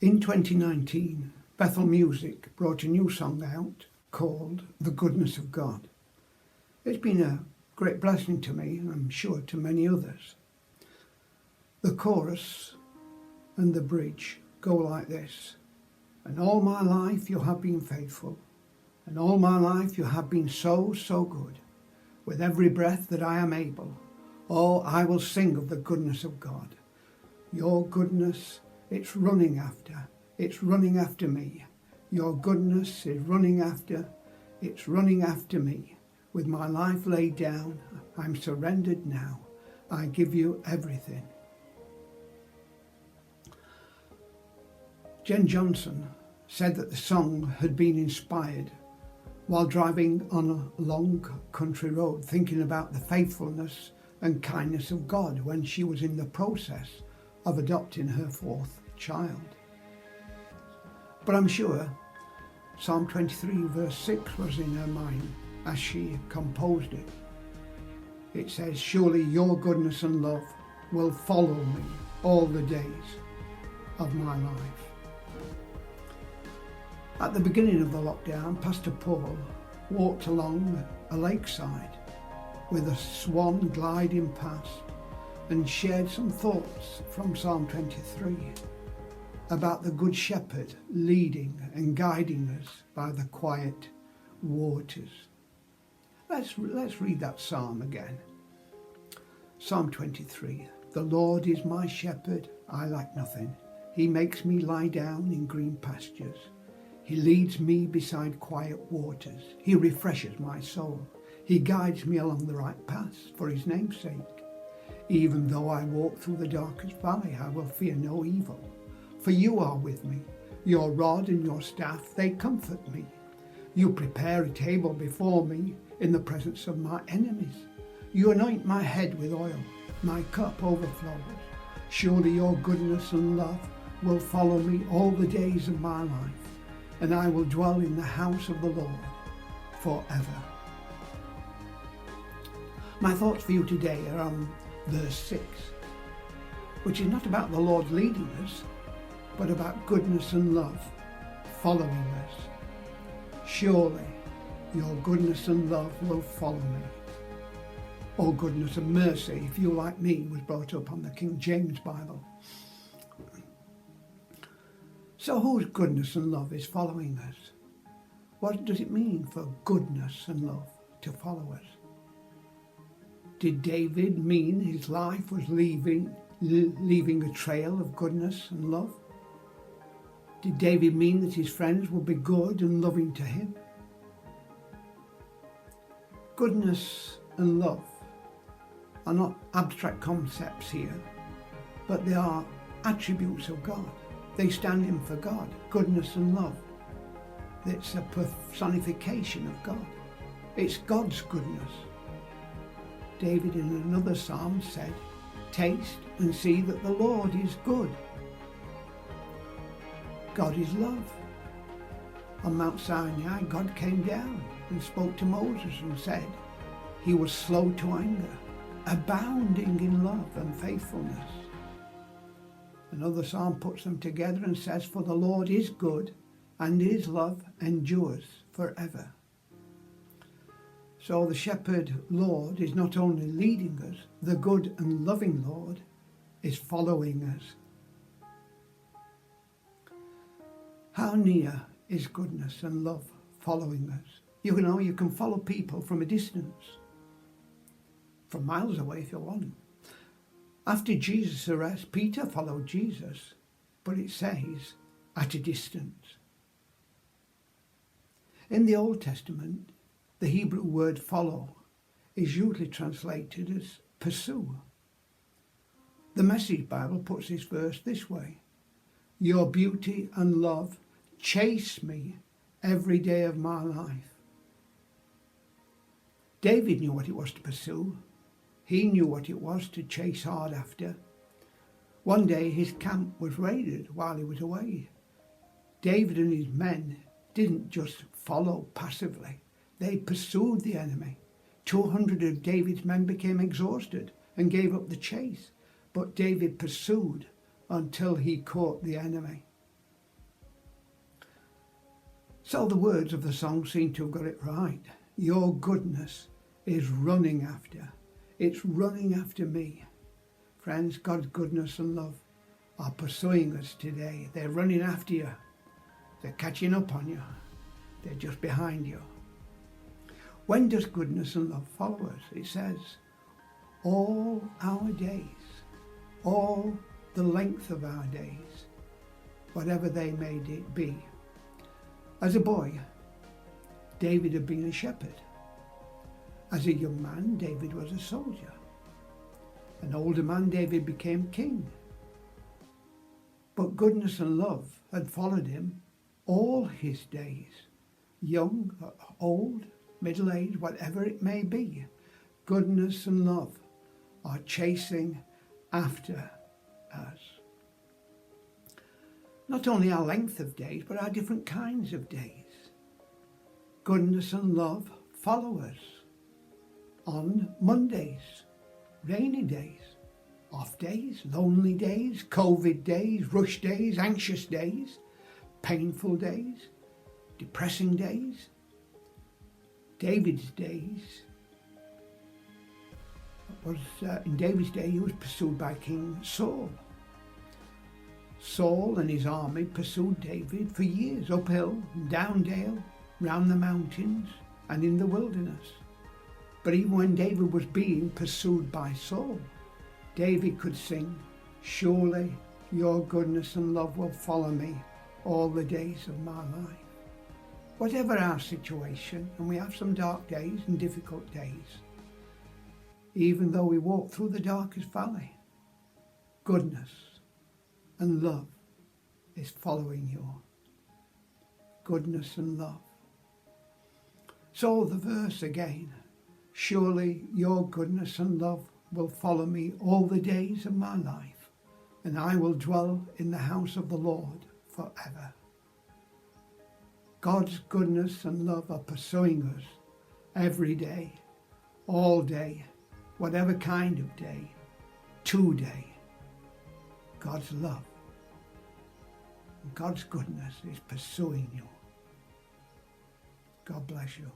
In 2019, Bethel Music brought a new song out called The Goodness of God. It's been a great blessing to me, and I'm sure to many others. The chorus and the bridge go like this. And all my life you have been faithful, and all my life you have been so, so good. With every breath that I am able, oh, I will sing of the goodness of God. Your goodness, it's running after me. Your goodness is it's running after me. With my life laid down, I'm surrendered now. I give you everything. Jen Johnson said that the song had been inspired while driving on a long country road, thinking about the faithfulness and kindness of God when she was in the process of adopting her fourth child. But I'm sure Psalm 23 verse 6 was in her mind as she composed it. It says, surely your goodness and love will follow me all the days of my life. At the beginning of the lockdown, Pastor Paul walked along a lakeside with a swan gliding past and shared some thoughts from Psalm 23 about the Good Shepherd leading and guiding us by the quiet waters. Let's read that psalm again. Psalm 23. The Lord is my shepherd, I lack nothing. He makes me lie down in green pastures. He leads me beside quiet waters. He refreshes my soul. He guides me along the right paths for his name's sake. Even though I walk through the darkest valley, I will fear no evil. For you are with me. Your rod and your staff, they comfort me. You prepare a table before me in the presence of my enemies. You anoint my head with oil. My cup overflows. Surely your goodness and love will follow me all the days of my life, and I will dwell in the house of the Lord forever. My thoughts for you today are on verse 6, which is not about the Lord leading us, but about goodness and love following us. Surely your goodness and love will follow me. Or goodness and mercy, if you, like me, was brought up on the King James Bible. So whose goodness and love is following us? What does it mean for goodness and love to follow us? Did David mean his life was leaving a trail of goodness and love? Did David mean that his friends would be good and loving to him? Goodness and love are not abstract concepts here, but they are attributes of God. They stand in for God, goodness and love. It's a personification of God. It's God's goodness. David in another psalm said, taste and see that the Lord is good. God is love. On Mount Sinai, God came down and spoke to Moses and said, he was slow to anger, abounding in love and faithfulness. Another psalm puts them together and says, for the Lord is good and his love endures forever. So the shepherd Lord is not only leading us, the good and loving Lord is following us. How near is goodness and love following us? You know, you can follow people from a distance, from miles away if you want. After Jesus' arrest, Peter followed Jesus, but it says at a distance. In the Old Testament, the Hebrew word follow is usually translated as pursue. The Message Bible puts this verse this way: your beauty and love chase me every day of my life. David knew what it was to pursue. He knew what it was to chase hard after. One day his camp was raided while he was away. David and his men didn't just follow passively. They pursued the enemy. 200 of David's men became exhausted and gave up the chase. But David pursued until he caught the enemy. So the words of the song seem to have got it right. Your goodness is running after. It's running after me. Friends, God's goodness and love are pursuing us today. They're running after you. They're catching up on you. They're just behind you. When does goodness and love follow us? It says, all our days, all the length of our days, whatever they may be. As a boy, David had been a shepherd. As a young man, David was a soldier. An older man, David became king. But goodness and love had followed him all his days, young, old, middle-aged, whatever it may be. Goodness and love are chasing after us. Not only our length of days, but our different kinds of days. Goodness and love follow us on Mondays, rainy days, off days, lonely days, COVID days, rush days, anxious days, painful days, depressing days. David's days was, in David's day, he was pursued by King Saul. Saul and his army pursued David for years, uphill, down dale, round the mountains and in the wilderness. But even when David was being pursued by Saul, David could sing, surely your goodness and love will follow me all the days of my life. Whatever our situation, and we have some dark days and difficult days, even though we walk through the darkest valley, goodness and love is following you. Goodness and love. So the verse again, surely your goodness and love will follow me all the days of my life, and I will dwell in the house of the Lord forever. God's goodness and love are pursuing us every day, all day, whatever kind of day, today. God's love, God's goodness is pursuing you. God bless you.